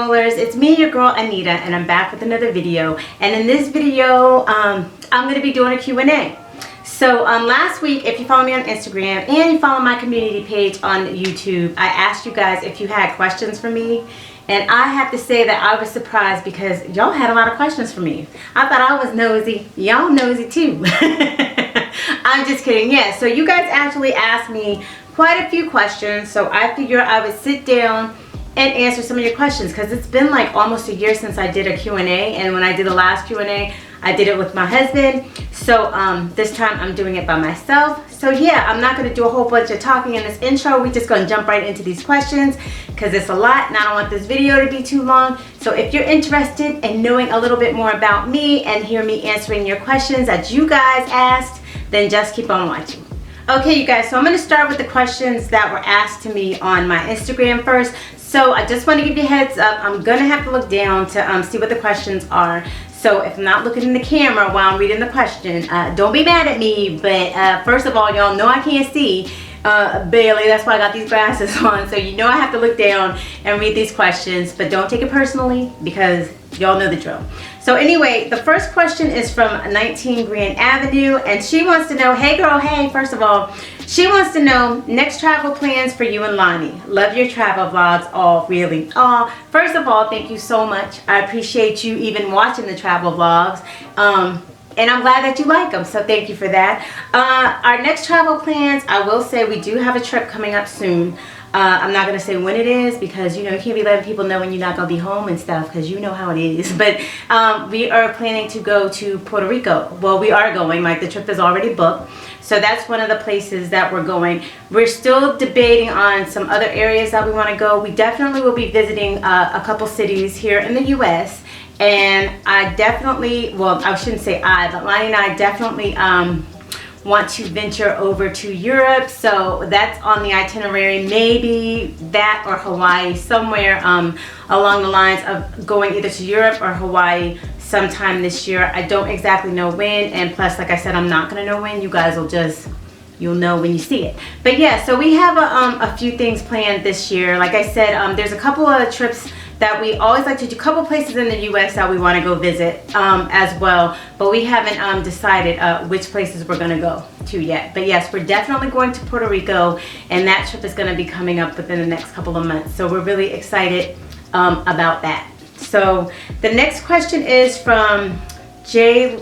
Rollers. It's me, your girl Anita, and I'm back with another video. And in this video, I'm going to be doing a Q&A. So last week, if you follow me on Instagram and you follow my community page on YouTube, I asked you guys if you had questions for me. And I have to say that I was surprised because y'all had a lot of questions for me. I thought I was nosy. Y'all nosy too. I'm just kidding. Yeah, so you guys actually asked me quite a few questions. So I figured I would sit down and answer some of your questions because it's been like almost a year since I did a Q&A. And when I did the last Q&A, I did it with my husband. So this time I'm doing it by myself. So yeah, I'm not going to do a whole bunch of talking in this intro. We're just going to jump right into these questions because it's a lot and I don't want this video to be too long. So if you're interested in knowing a little bit more about me and hear me answering your questions that you guys asked, then just keep on watching. Okay, you guys, so I'm going to start with the questions that were asked to me on my Instagram first. So I just want to give you a heads up. I'm going to have to look down to see what the questions are. So if I'm not looking in the camera while I'm reading the question, don't be mad at me. But first of all, y'all know I can't see barely. That's why I got these glasses on. So you know I have to look down and read these questions. But don't take it personally because y'all know the drill. So anyway, the first question is from 19 Grand Avenue. And she wants to know, hey girl, hey, first of all, she wants to know next travel plans for you and Lonnie. Love your travel vlogs. Oh, really? Oh, first of all, thank you so much. I appreciate you even watching the travel vlogs. And I'm glad that you like them. So thank you for that. Our next travel plans, I will say we do have a trip coming up soon. I'm not going to say when it is because, you know, you can't be letting people know when you're not going to be home and stuff because you know how it is. But we are planning to go to Puerto Rico. Well, we are going. Like, the trip is already booked. So that's one of the places that we're going. We're still debating on some other areas that we want to go. We definitely will be visiting a couple cities here in the U.S. And I definitely, well, I shouldn't say I, but Lonnie and I definitely want to venture over to Europe. So that's on the itinerary. Maybe that or Hawaii, somewhere along the lines of going either to Europe or Hawaii sometime this year. I don't exactly know when, and plus, like I said, I'm not gonna know when. You guys will you'll know when you see it. But yeah, so we have a few things planned this year. Like I said, there's a couple of trips that we always like to do, a couple places in the U.S. that we want to go visit as well, but we haven't decided which places we're going to go to yet. But yes, we're definitely going to Puerto Rico, and that trip is going to be coming up within the next couple of months. So we're really excited about that. So the next question is from Jay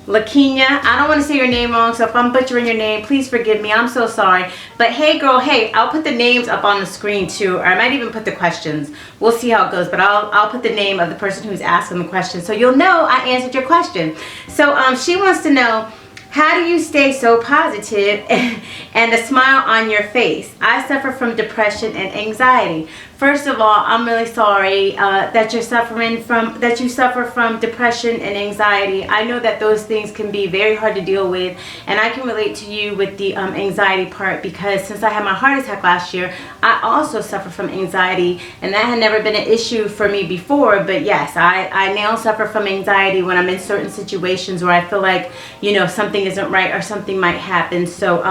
Lakina. I don't want to say your name wrong, so if I'm butchering your name, please forgive me. I'm so sorry. But hey girl, hey, I'll put the names up on the screen too, or I might even put the questions. We'll see how it goes, but I'll put the name of the person who's asking the question so you'll know I answered your question. So she wants to know, how do you stay so positive and a smile on your face? I suffer from depression and anxiety. First of all, I'm really sorry that you suffer from depression and anxiety. I know that those things can be very hard to deal with, and I can relate to you with the anxiety part because since I had my heart attack last year, I also suffer from anxiety, and that had never been an issue for me before. But yes, I now suffer from anxiety when I'm in certain situations where I feel like, you know, something isn't right or something might happen. So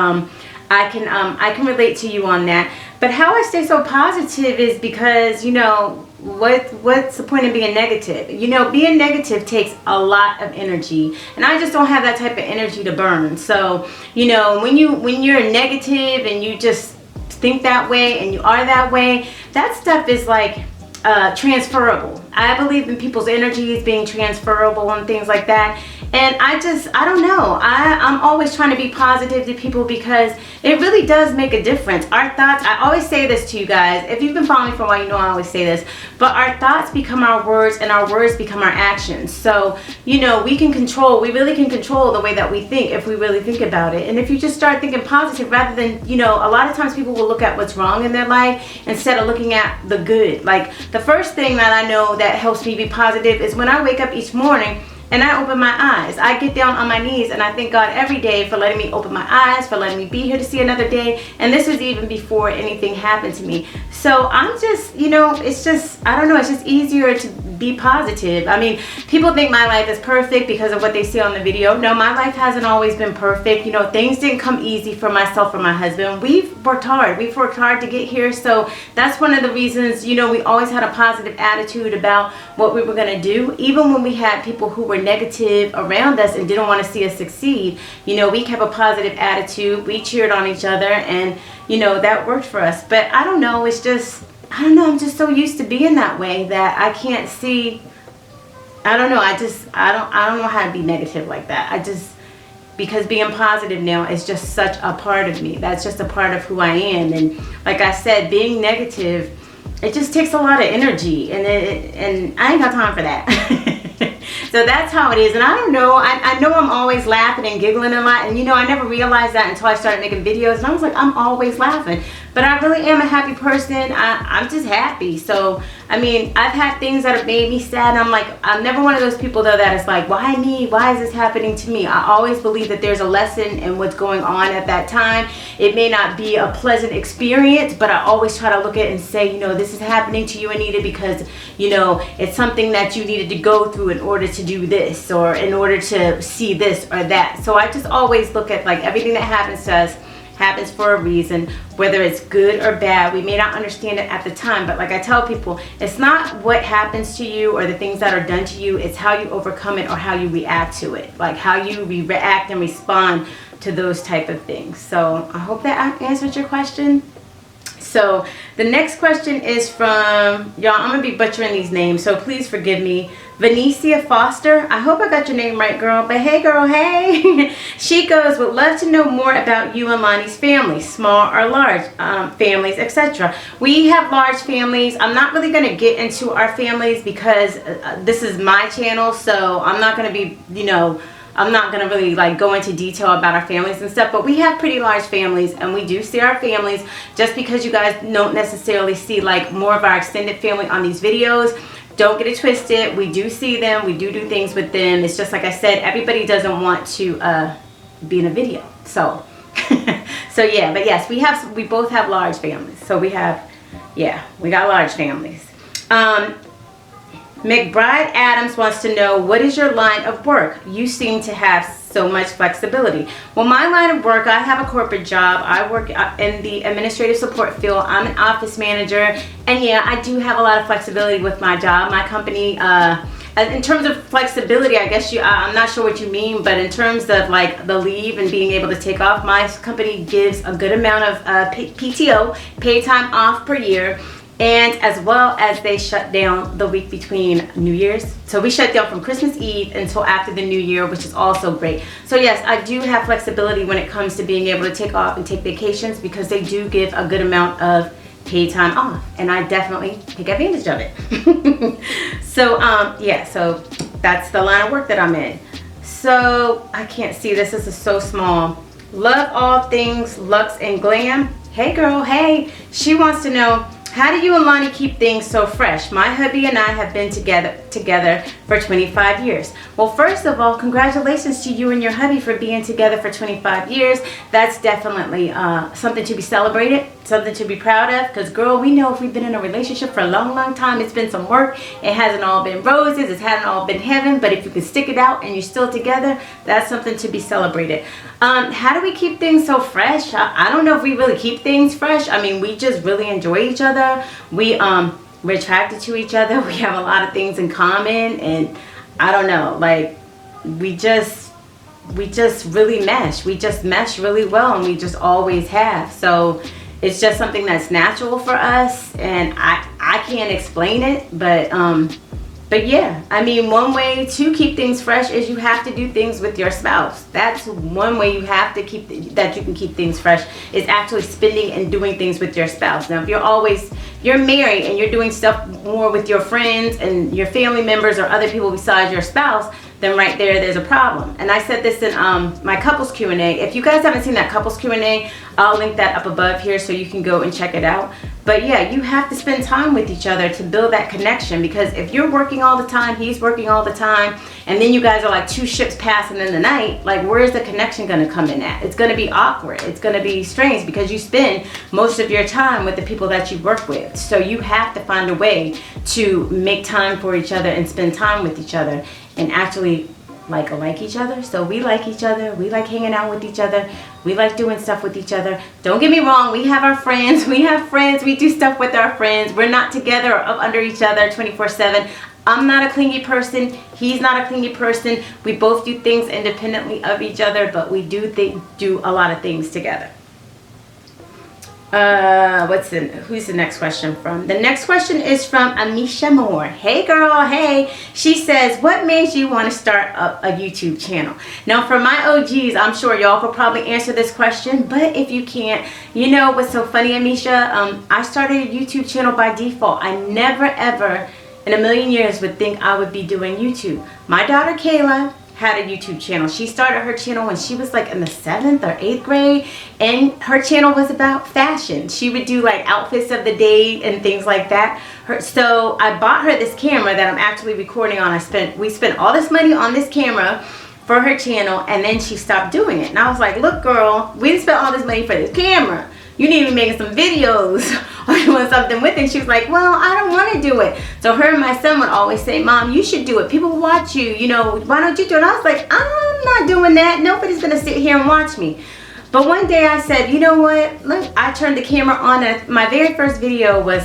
I can relate to you on that. But how I stay so positive is because, you know, what's the point of being negative? You know, being negative takes a lot of energy, and I just don't have that type of energy to burn. So, you know, when you're negative and you just think that way and you are that way, that stuff is like transferable. I believe in people's energies being transferable and things like that. And I don't know. I'm always trying to be positive to people because it really does make a difference. Our thoughts, I always say this to you guys. If you've been following me for a while, you know I always say this. But our thoughts become our words and our words become our actions. So, you know, we really can control the way that we think if we really think about it. And if you just start thinking positive rather than, you know, a lot of times people will look at what's wrong in their life instead of looking at the good. Like, the first thing that I know that helps me be positive is when I wake up each morning and I open my eyes. I get down on my knees and I thank God every day for letting me open my eyes, for letting me be here to see another day. And this was even before anything happened to me. So I'm just, you know, it's just, I don't know, it's just easier to be positive. I mean, people think my life is perfect because of what they see on the video. No, my life hasn't always been perfect. You know, things didn't come easy for myself or my husband. We've worked hard. We've worked hard to get here. So that's one of the reasons, you know, we always had a positive attitude about what we were going to do. Even when we had people who were negative around us and didn't want to see us succeed, you know, we kept a positive attitude. We cheered on each other, and, you know, that worked for us. But I don't know, it's just, I don't know, I'm just so used to being that way that I can't see, I don't know, I don't know how to be negative like that. Because being positive now is just such a part of me. That's just a part of who I am. And like I said, being negative, it just takes a lot of energy, and I ain't got time for that. So that's how it is. And I don't know, I know I'm always laughing and giggling a lot, and you know, I never realized that until I started making videos, and I was like, I'm always laughing. But I really am a happy person. I'm just happy. So, I mean, I've had things that have made me sad, and I'm like, I'm never one of those people though that is like, why me? Why is this happening to me? I always believe that there's a lesson in what's going on at that time. It may not be a pleasant experience, but I always try to look at it and say, you know, this is happening to you, Anita, because, you know, it's something that you needed to go through in order to do this, or in order to see this or that. So I just always look at, like, everything that happens to us happens for a reason, whether it's good or bad. We may not understand it at the time, but like I tell people, it's not what happens to you or the things that are done to you, it's how you overcome it or how you react to it, like how you react and respond to those type of things. So I hope that answered your question. So the next question is from, y'all, I'm gonna be butchering these names, so please forgive me. Venetia Foster, I hope I got your name right, girl, but hey girl, hey. She goes, would love to know more about you and Lonnie's family, small or large families, etc. We have large families. I'm not really going to get into our families because this is my channel, so I'm not going to be, you know, I'm not going to really like go into detail about our families and stuff, but we have pretty large families, and we do see our families. Just because you guys don't necessarily see like more of our extended family on these videos, don't get it twisted. We do see them. We do things with them. It's just like I said, everybody doesn't want to be in a video. So, so yeah, but yes, we both have large families. So we have, yeah, we got large families. McBride Adams wants to know, what is your line of work? You seem to have so much flexibility. Well, my line of work, I have a corporate job. I work in the administrative support field. I'm an office manager, and yeah, I do have a lot of flexibility with my job. My company, in terms of flexibility, I guess I'm not sure what you mean, but in terms of like the leave and being able to take off, my company gives a good amount of PTO, paid time off per year. And as well as they shut down the week between New Year's. So we shut down from Christmas Eve until after the New Year, which is also great. So yes, I do have flexibility when it comes to being able to take off and take vacations, because they do give a good amount of paid time off, and I definitely take advantage of it. So yeah, so that's the line of work that I'm in. So I can't see this is so small. Love all things Lux and Glam. Hey girl, hey. She wants to know, how do you and Lonnie keep things so fresh? My hubby and I have been together for 25 years. Well, first of all, congratulations to you and your hubby for being together for 25 years. That's definitely something to be celebrated, something to be proud of, because girl, we know if we've been in a relationship for a long time, it's been some work. It hasn't all been roses, it hasn't all been heaven, but if you can stick it out and you're still together, that's something to be celebrated. How do we keep things so fresh? I don't know if we really keep things fresh. I mean, we just really enjoy each other. We're attracted to each other. We have a lot of things in common, and I don't know, like we just really mesh. We just mesh really well, and we just always have. So it's just something that's natural for us, and I can't explain it, but yeah, I mean, one way to keep things fresh is you have to do things with your spouse. That's one way you have to that you can keep things fresh, is actually spending and doing things with your spouse. Now, if you're married and you're doing stuff more with your friends and your family members or other people besides your spouse, then right there's a problem. And I said this in my couples Q&A. If you guys haven't seen that couples Q&A, I'll link that up above here so you can go and check it out. But yeah, you have to spend time with each other to build that connection, because if you're working all the time, he's working all the time, and then you guys are like two ships passing in the night, like where's the connection going to come in at? It's going to be awkward. It's going to be strange, because you spend most of your time with the people that you work with. So you have to find a way to make time for each other and spend time with each other and actually like each other. So we like each other, we like hanging out with each other, we like doing stuff with each other. Don't get me wrong, we have our friends, we do stuff with our friends. We're not together or up under each other 24/7. I'm not a clingy person, he's not a clingy person. We both do things independently of each other, but we do a lot of things together. Who's the next question from? The next question is from Amisha Moore. Hey girl, hey. She says, what made you want to start up a YouTube channel? Now for my OGs, I'm sure y'all could probably answer this question, but if you can't, you know what's so funny, Amisha? I started a YouTube channel by default. I never ever in a million years would think I would be doing YouTube. My daughter Kayla had a YouTube channel. She started her channel when she was like in the 7th or 8th grade, and her channel was about fashion. She would do like outfits of the day and things like that. So I bought her this camera that I'm actually recording on. We spent all this money on this camera for her channel, and then she stopped doing it. And I was like, look girl, we spent all this money for this camera. You need to be making some videos or doing something with it. And she was like, well, I don't want to do it. So her and my son would always say, Mom, you should do it. People will watch you. You know, why don't you do it? And I was like, I'm not doing that. Nobody's going to sit here and watch me. But one day I said, you know what? Look, I turned the camera on. And my very first video was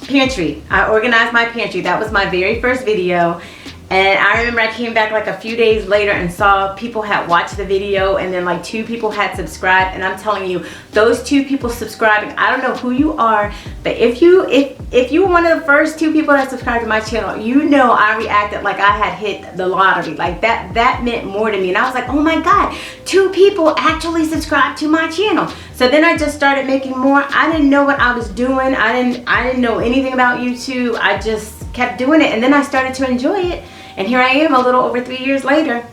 pantry. I organized my pantry. That was my very first video. And I remember I came back like a few days later and saw people had watched the video, and then like 2 people had subscribed. And I'm telling you, those 2 people subscribing, I don't know who you are, but if you were one of the first 2 people that subscribed to my channel, you know I reacted like I had hit the lottery. Like that meant more to me. And I was like, oh my God, 2 people actually subscribed to my channel. So then I just started making more. I didn't know what I was doing. I didn't know anything about YouTube. I just kept doing it, and then I started to enjoy it. And here I am a little over 3 years later,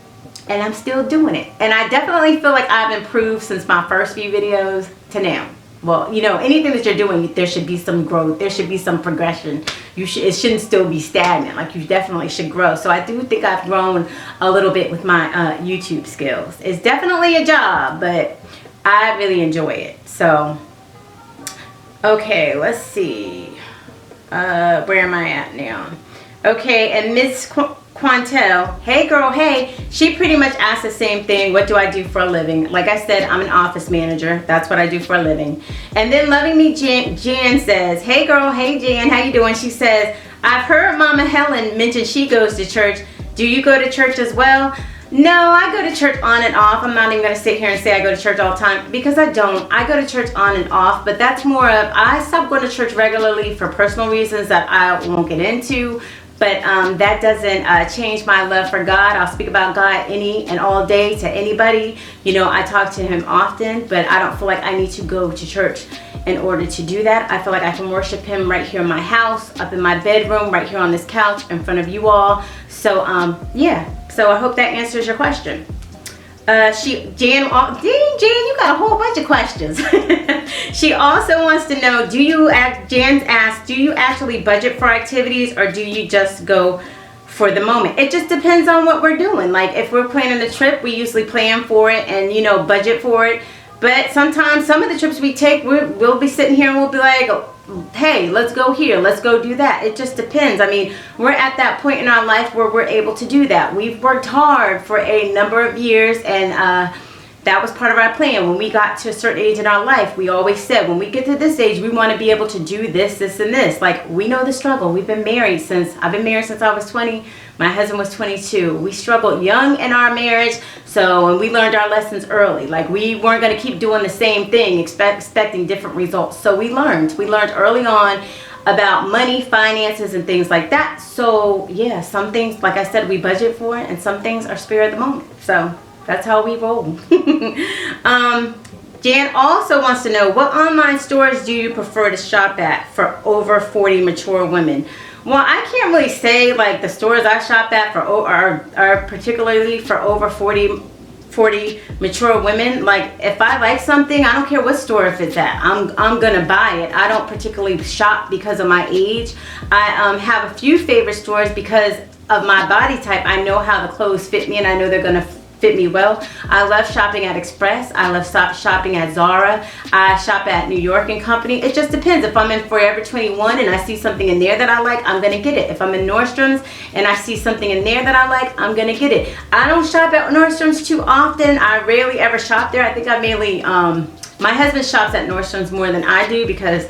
and I'm still doing it. And I definitely feel like I've improved since my first few videos to now. Well, you know, anything that you're doing, there should be some growth. There should be some progression. It shouldn't still be stagnant. Like, you definitely should grow. So I do think I've grown a little bit with my YouTube skills. It's definitely a job, but I really enjoy it. So, okay, let's see. Where am I at now? Okay, and Miss Quantel, hey girl, hey, she pretty much asked the same thing. What do I do for a living? Like I said, I'm an office manager. That's what I do for a living. And then Loving Me Jan says, hey girl, hey Jan, how you doing? She says, I've heard Mama Helen mention she goes to church. Do you go to church as well? No, I go to church on and off. I'm not even going to sit here and say I go to church all the time, because I don't. I go to church on and off, but that's more of, I stopped going to church regularly for personal reasons that I won't get into. But that doesn't change my love for God. I'll speak about God any and all day to anybody. You know, I talk to him often, but I don't feel like I need to go to church in order to do that. I feel like I can worship him right here in my house, up in my bedroom, right here on this couch in front of you all. So, yeah. So I hope that answers your question. Jan, you got a whole bunch of questions. She also wants to know, Jan asked, do you actually budget for activities, or do you just go for the moment? It just depends on what we're doing. Like, if we're planning a trip, we usually plan for it and, you know, budget for it. But sometimes some of the trips we take, we'll be sitting here and we'll be like, hey, let's go here, let's go do that. It just depends. I mean, we're at that point in our life where we're able to do that. We've worked hard for a number of years, and that was part of our plan. When we got to a certain age in our life, we always said, when we get to this age, we want to be able to do this, this, and this. Like, we know the struggle. I've been married since I was 20. My husband was 22. We struggled young in our marriage, and we learned our lessons early. Like, we weren't going to keep doing the same thing, expecting different results. So we learned early on about money, finances, and things like that. So yeah, some things, like I said, we budget for it, and some things are spare at the moment. So that's how we roll. Jan also wants to know, what online stores do you prefer to shop at for over 40 mature women? Well, I can't really say like the stores I shop at for are particularly for over 40 mature women. Like if I like something, I don't care what store if it's at, I'm gonna buy it. I don't particularly shop because of my age. I have a few favorite stores because of my body type. I know how the clothes fit me and I know they're gonna fit me well. I love shopping at Express. I love shopping at Zara. I shop at New York and Company. It just depends. If I'm in Forever 21 and I see something in there that I like, I'm gonna get it. If I'm in Nordstrom's and I see something in there that I like, I'm gonna get it. I don't shop at Nordstrom's too often. I rarely ever shop there. I think I mainly, my husband shops at Nordstrom's more than I do because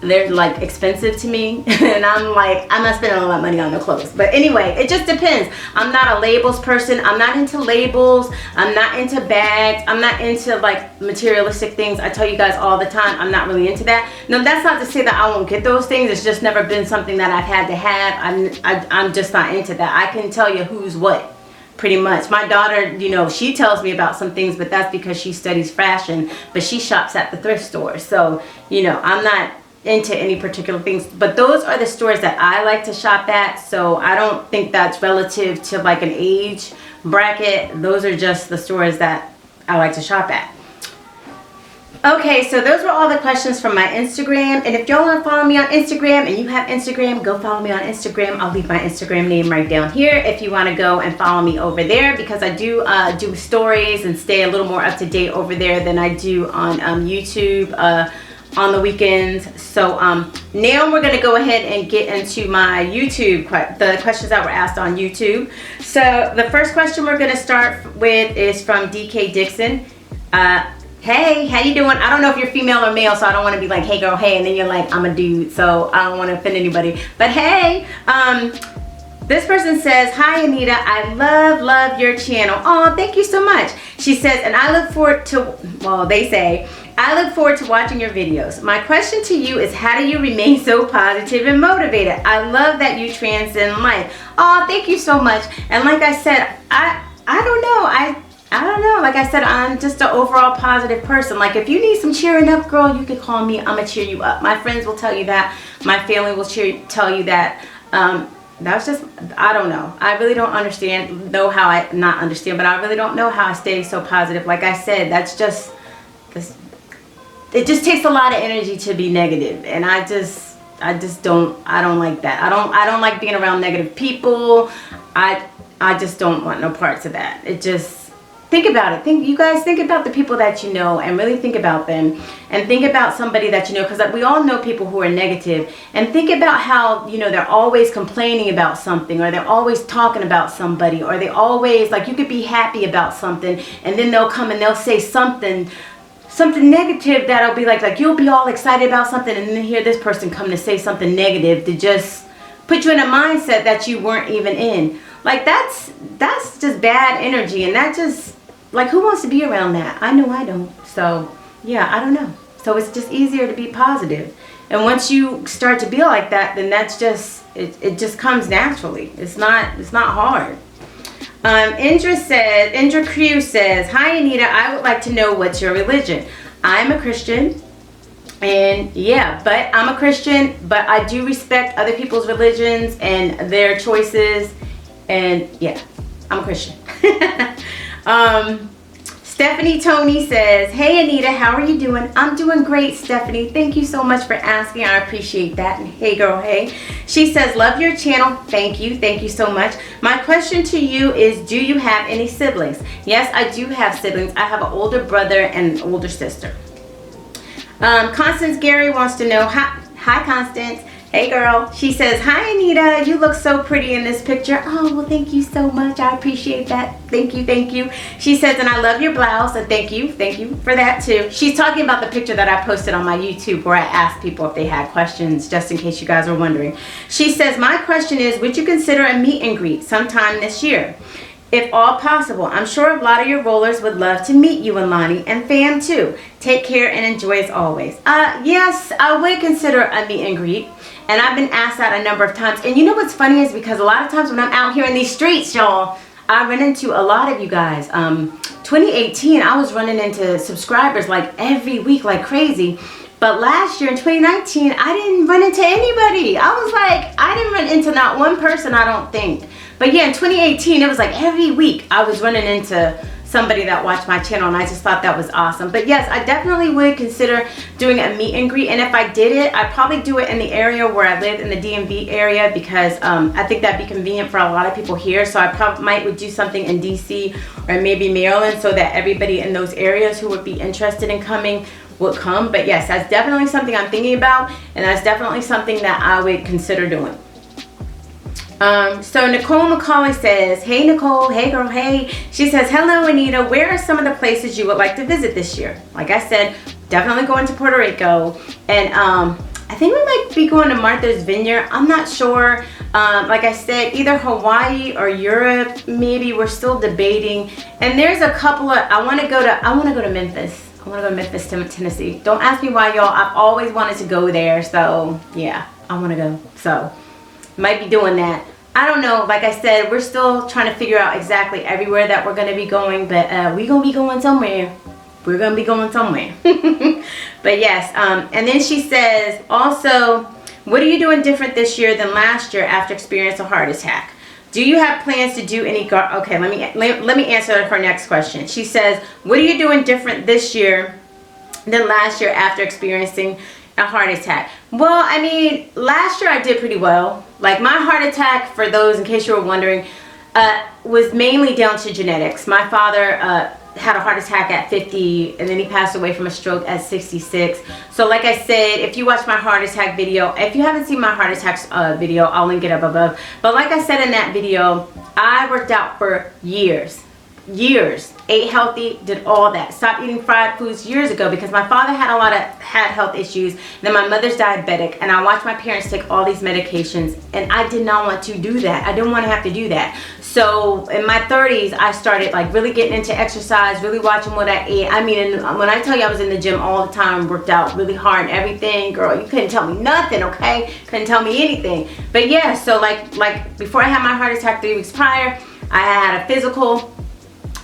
they're like expensive to me and I'm like, I'm not spending all that money on the clothes. But anyway, it just depends. I'm not a labels person. I'm not into labels. I'm not into bags. I'm not into like materialistic things. I tell you guys all the time, I'm not really into that. No, that's not to say that I won't get those things. It's just never been something that I've had to have. I'm just not into that. I can tell you who's what. Pretty much. My daughter, you know, she tells me about some things, but that's because she studies fashion, but she shops at the thrift store. So, you know, I'm not into any particular things, but those are the stores that I like to shop at. So I don't think that's relative to like an age bracket. Those are just the stores that I like to shop at. Okay, so those were all the questions from my Instagram. And if y'all want to follow me on Instagram and you have Instagram, go follow me on Instagram. I'll leave my Instagram name right down here if you want to go and follow me over there, because I do do stories and stay a little more up to date over there than I do on YouTube on the weekends. So now we're going to go ahead and get into my YouTube, the questions that were asked on YouTube. So the first question we're going to start with is from DK Dixon. Hey, how you doing? I don't know if you're female or male, so I don't want to be like, hey girl, hey, and then you're like, I'm a dude, so I don't want to offend anybody. But hey, this person says, hi Anita, I love your channel. Oh, thank you so much. She says, and I look forward to, well, they say, I look forward to watching your videos. My question to you is, how do you remain so positive and motivated? I love that you transcend life. Oh, thank you so much. And like I said, I don't know. I don't know. Like I said, I'm just an overall positive person. Like if you need some cheering up, girl, you can call me. I'm going to cheer you up. My friends will tell you that. My family will tell you that. That's just, I don't know. I really don't understand, but I really don't know how I stay so positive. Like I said, that's just, it just takes a lot of energy to be negative. And I don't like that. I don't like being around negative people. I just don't want no parts of that. It just, think about it. You guys think about the people that you know and really think about them, and think about somebody that you know, because we all know people who are negative, and think about how, you know, they're always complaining about something, or they're always talking about somebody, or they always, like, you could be happy about something and then they'll come and they'll say something negative that'll be like you'll be all excited about something, and then hear this person come to say something negative to just put you in a mindset that you weren't even in. Like that's just bad energy, and that just, like, who wants to be around that? I know I don't. So yeah, I don't know. So it's just easier to be positive. And once you start to be like that, then that's just, it just comes naturally. It's not hard. Indra Crew says, hi Anita, I would like to know what's your religion. I'm a Christian. And yeah, but I'm a Christian, but I do respect other people's religions and their choices. And yeah, I'm a Christian. Stephanie Tony says, hey Anita, how are you doing? I'm doing great, Stephanie. Thank you so much for asking. I appreciate that. And hey girl, hey. She says, love your channel. Thank you so much. My question to you is, do you have any siblings? Yes, I do have siblings. I have an older brother and an older sister. Constance Gary wants to know, hi Constance. Hey girl. She says, hi Anita, you look so pretty in this picture. Oh, well, thank you so much. I appreciate that. Thank you. She says, and I love your blouse. So thank you for that too. She's talking about the picture that I posted on my YouTube where I asked people if they had questions, just in case you guys were wondering. She says, my question is, would you consider a meet and greet sometime this year? If all possible. I'm sure a lot of your rollers would love to meet you and Lonnie, and fam too. Take care and enjoy as always. Yes, I would consider a meet and greet. And I've been asked that a number of times. And you know what's funny is, because a lot of times when I'm out here in these streets, y'all, I run into a lot of you guys. 2018, I was running into subscribers like every week like crazy. But last year in 2019, I didn't run into anybody. I was like, I didn't run into not one person, I don't think. But yeah, in 2018, it was like every week I was running into somebody that watched my channel, and I just thought that was awesome. But yes, I definitely would consider doing a meet and greet, and if I did it, I'd probably do it in the area where I live, in the DMV area, because I think that'd be convenient for a lot of people here. So I probably would do something in DC or maybe Maryland, so that everybody in those areas who would be interested in coming would come. But yes, that's definitely something I'm thinking about, and that's definitely something that I would consider doing. So Nicole McCauley says, hey Nicole, hey girl, hey. She says, hello Anita, where are some of the places you would like to visit this year? Like I said, definitely going to Puerto Rico, and I think we might be going to Martha's Vineyard. I'm not sure. Like I said, either Hawaii or Europe, maybe. We're still debating. And there's a couple of, I want to go to Memphis. I want to go to Memphis, Tennessee. Don't ask me why, y'all. I've always wanted to go there. So yeah, I want to go. So might be doing that. I don't know. Like I said, we're still trying to figure out exactly everywhere that we're going to be going. But we're going to be going somewhere. We're going to be going somewhere. But yes. And then she says, also, what are you doing different this year than last year after experiencing a heart attack? Do you have plans to do any okay, let me answer her next question. She says, what are you doing different this year than last year after experiencing a heart attack? Well, I mean, last year I did pretty well. Like, my heart attack, for those in case you were wondering, was mainly down to genetics. My father had a heart attack at 50, and then he passed away from a stroke at 66. So like I said, if you watch my heart attack video, if you haven't seen my heart attack video, I'll link it up above. But like I said in that video, I worked out for years, ate healthy, did all that, stopped eating fried foods years ago, because my father had health issues. Then my mother's diabetic, and I watched my parents take all these medications, and I did not want to do that. I didn't want to have to do that. So in my 30s, I started like really getting into exercise, really watching what I ate. I mean, when I tell you I was in the gym all the time, worked out really hard and everything, girl, you couldn't tell me nothing, okay? Couldn't tell me anything. But yeah, so like before I had my heart attack 3 weeks prior, I had a physical,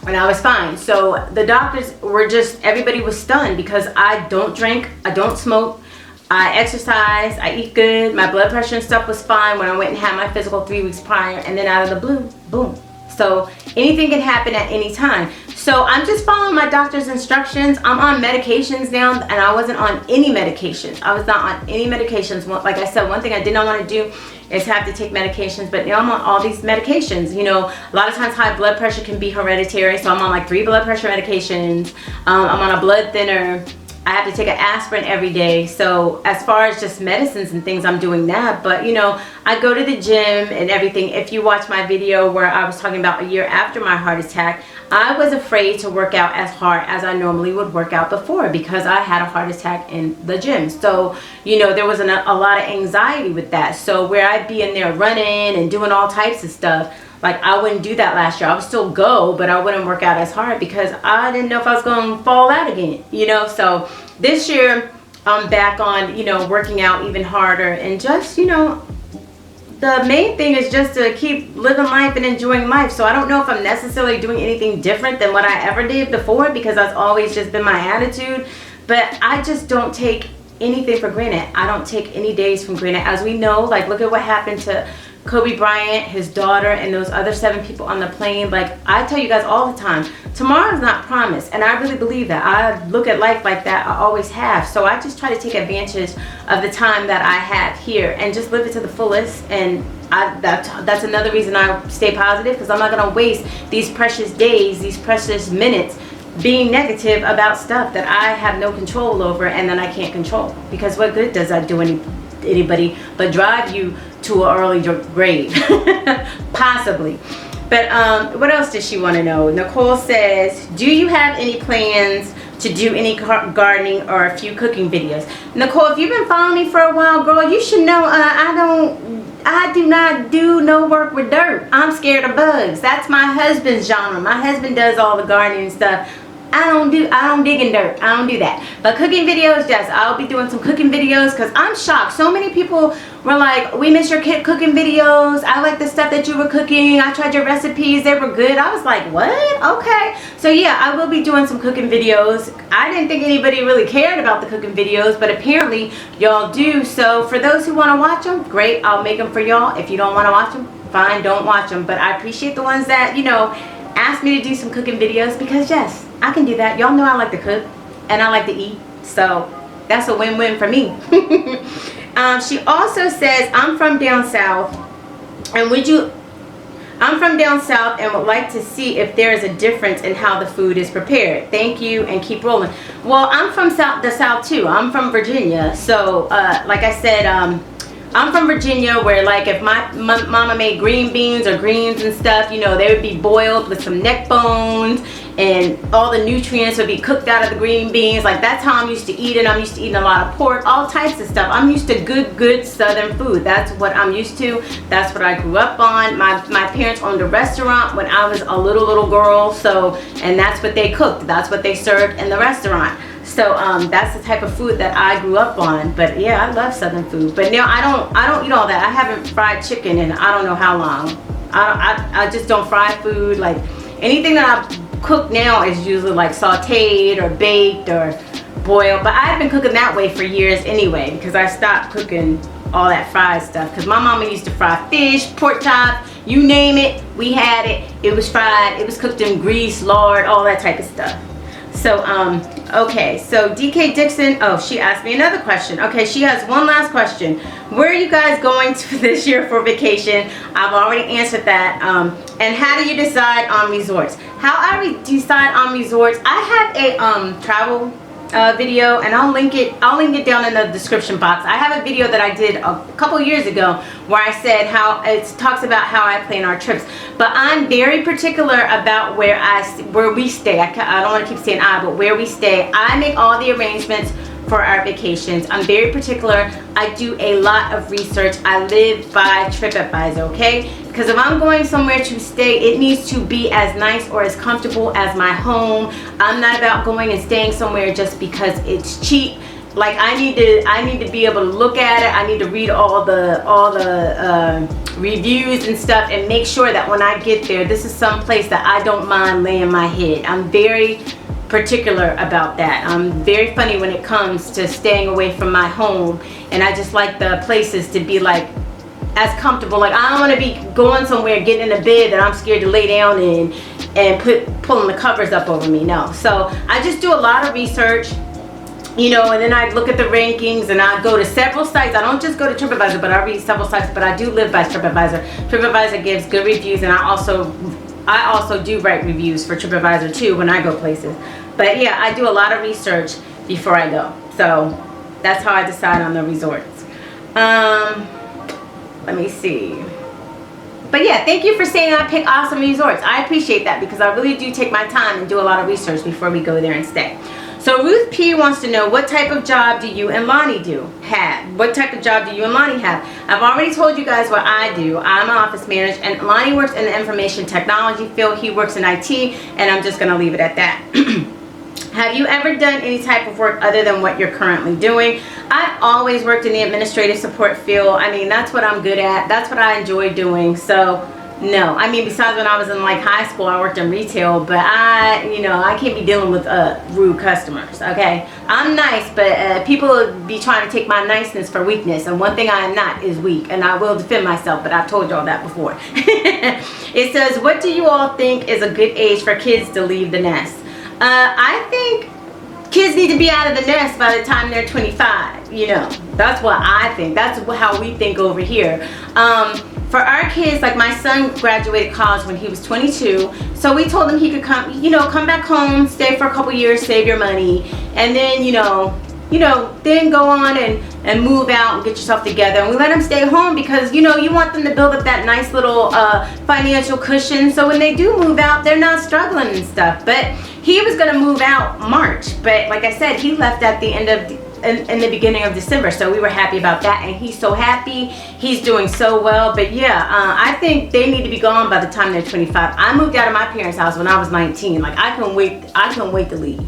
and I was fine. So the doctors were just, everybody was stunned, because I don't drink, I don't smoke, I exercise, I eat good, my blood pressure and stuff was fine when I went and had my physical 3 weeks prior, and then out of the blue, boom. So anything can happen at any time. So I'm just following my doctor's instructions. I'm on medications now, and I wasn't on any medications. I was not on any medications. Like I said, one thing I did not want to do is have to take medications, but now I'm on all these medications. You know, a lot of times high blood pressure can be hereditary, so I'm on like 3 blood pressure medications. I'm on a blood thinner. I have to take an aspirin every day. So as far as just medicines and things, I'm doing that. But you know, I go to the gym and everything. If you watch my video where I was talking about a year after my heart attack, I was afraid to work out as hard as I normally would work out before, because I had a heart attack in the gym. So, you know, there was a lot of anxiety with that. So where I'd be in there running and doing all types of stuff, like I wouldn't do that last year. I would still go, but I wouldn't work out as hard, because I didn't know if I was going to fall out again, you know. So this year I'm back on, you know, working out even harder, and just, you know, the main thing is just to keep living life and enjoying life. So I don't know if I'm necessarily doing anything different than what I ever did before, because that's always just been my attitude. But I just don't take anything for granted. I don't take any days for granted. As we know, like, look at what happened to Kobe Bryant, his daughter, and those other 7 people on the plane. Like, I tell you guys all the time, tomorrow's not promised, and I really believe that. I look at life like that. I always have. So I just try to take advantage of the time that I have here and just live it to the fullest. And that's another reason I stay positive, because I'm not going to waste these precious days, these precious minutes being negative about stuff that I have no control over and that I can't control. Because what good does that do anybody but drive you to an early grave? Possibly. But what else does she want to know? Nicole says, do you have any plans to do any gardening or a few cooking videos? Nicole, if you've been following me for a while, girl, you should know I do not do no work with dirt. I'm scared of bugs. That's my husband's genre. My husband does all the gardening stuff. I don't dig in dirt. I don't do that. But cooking videos, yes, I'll be doing some cooking videos because I'm shocked. So many people were like, we miss your cooking videos. I like the stuff that you were cooking. I tried your recipes. They were good. I was like, what? Okay. So yeah, I will be doing some cooking videos. I didn't think anybody really cared about the cooking videos, but apparently y'all do. So for those who want to watch them, great. I'll make them for y'all. If you don't want to watch them, fine, don't watch them. But I appreciate the ones that, you know, ask me to do some cooking videos because yes, I can do that. Y'all know I like to cook and I like to eat. So that's a win-win for me. She also says, I'm from down south and I'm from down south and would like to see if there is a difference in how the food is prepared. Thank you and keep rolling. Well, I'm from the south too. I'm from Virginia. So like I said, I'm from Virginia where like if my mama made green beans or greens and stuff, you know, they would be boiled with some neck bones and all the nutrients would be cooked out of the green beans. Like that's how I'm used to eating. I'm used to eating a lot of pork, all types of stuff. I'm used to good southern food. That's what I'm used to. That's what I grew up on. My parents owned a restaurant when I was a little girl. So, and that's what they cooked. That's what they served in the restaurant. So that's the type of food that I grew up on. But yeah, I love southern food. But now I don't eat all that. I haven't fried chicken in I don't know how long. I just don't fry food. Like anything that I cook now is usually like sauteed or baked or boiled. But I've been cooking that way for years anyway because I stopped cooking all that fried stuff. Because my mama used to fry fish, pork chops, you name it, we had it. It was fried. It was cooked in grease, lard, all that type of stuff. So, okay, so DK Dixon, oh, she asked me another question. Okay, she has one last question. Where are you guys going to this year for vacation? I've already answered that. And how do you decide on resorts? How I decide on resorts, I have a travel video and I'll link it down in the description box. I have a video that I did a couple years ago where I said how it talks about how I plan our trips, but I'm very particular about where we stay. I don't want to keep saying but where we stay. I make all the arrangements for our vacations. I'm very particular. I do a lot of research. I live by TripAdvisor, okay? Because if I'm going somewhere to stay, it needs to be as nice or as comfortable as my home. I'm not about going and staying somewhere just because it's cheap. Like I need to be able to look at it. I need to read all the reviews and stuff and make sure that when I get there, this is some place that I don't mind laying my head. I'm very particular about that. I'm very funny when it comes to staying away from my home, and I just like the places to be like as comfortable. Like I don't want to be going somewhere getting in a bed that I'm scared to lay down in and pulling the covers up over me. No. So I just do a lot of research, you know, and then I look at the rankings and I go to several sites. I don't just go to TripAdvisor, but I read several sites, but I do live by TripAdvisor. TripAdvisor gives good reviews, and I also do write reviews for TripAdvisor too when I go places. But yeah, I do a lot of research before I go. So that's how I decide on the resorts. Let me see. But yeah, thank you for saying I pick awesome resorts. I appreciate that because I really do take my time and do a lot of research before we go there and stay. So Ruth P wants to know, what type of job do you and Lonnie have? What type of job do you and Lonnie have? I've already told you guys what I do. I'm an office manager, and Lonnie works in the information technology field. He works in IT, and I'm just going to leave it at that. Have you ever done any type of work other than what you're currently doing? I've always worked in the administrative support field. I mean, that's what I'm good at. That's what I enjoy doing. So no, I mean, besides when I was in like high school, I worked in retail, but I can't be dealing with rude customers, okay? I'm nice, but people be trying to take my niceness for weakness, and one thing I am not is weak, and I will defend myself, but I've told y'all that before. It says, what do you all think is a good age for kids to leave the nest? I think kids need to be out of the nest by the time they're 25, you know. That's what I think. That's how we think over here. For our kids, like my son graduated college when he was 22, so we told him he could come back home, stay for a couple years, save your money, and then then go on and and move out and get yourself together. And we let them stay home because, you know, you want them to build up that nice little financial cushion, so when they do move out, they're not struggling and stuff. But he was gonna move out March, but like I said, he left at the end of in the beginning of December, so we were happy about that, and he's so happy. He's doing so well. But yeah, I think they need to be gone by the time they're 25. I moved out of my parents' house when I was 19. Like, I couldn't wait to leave.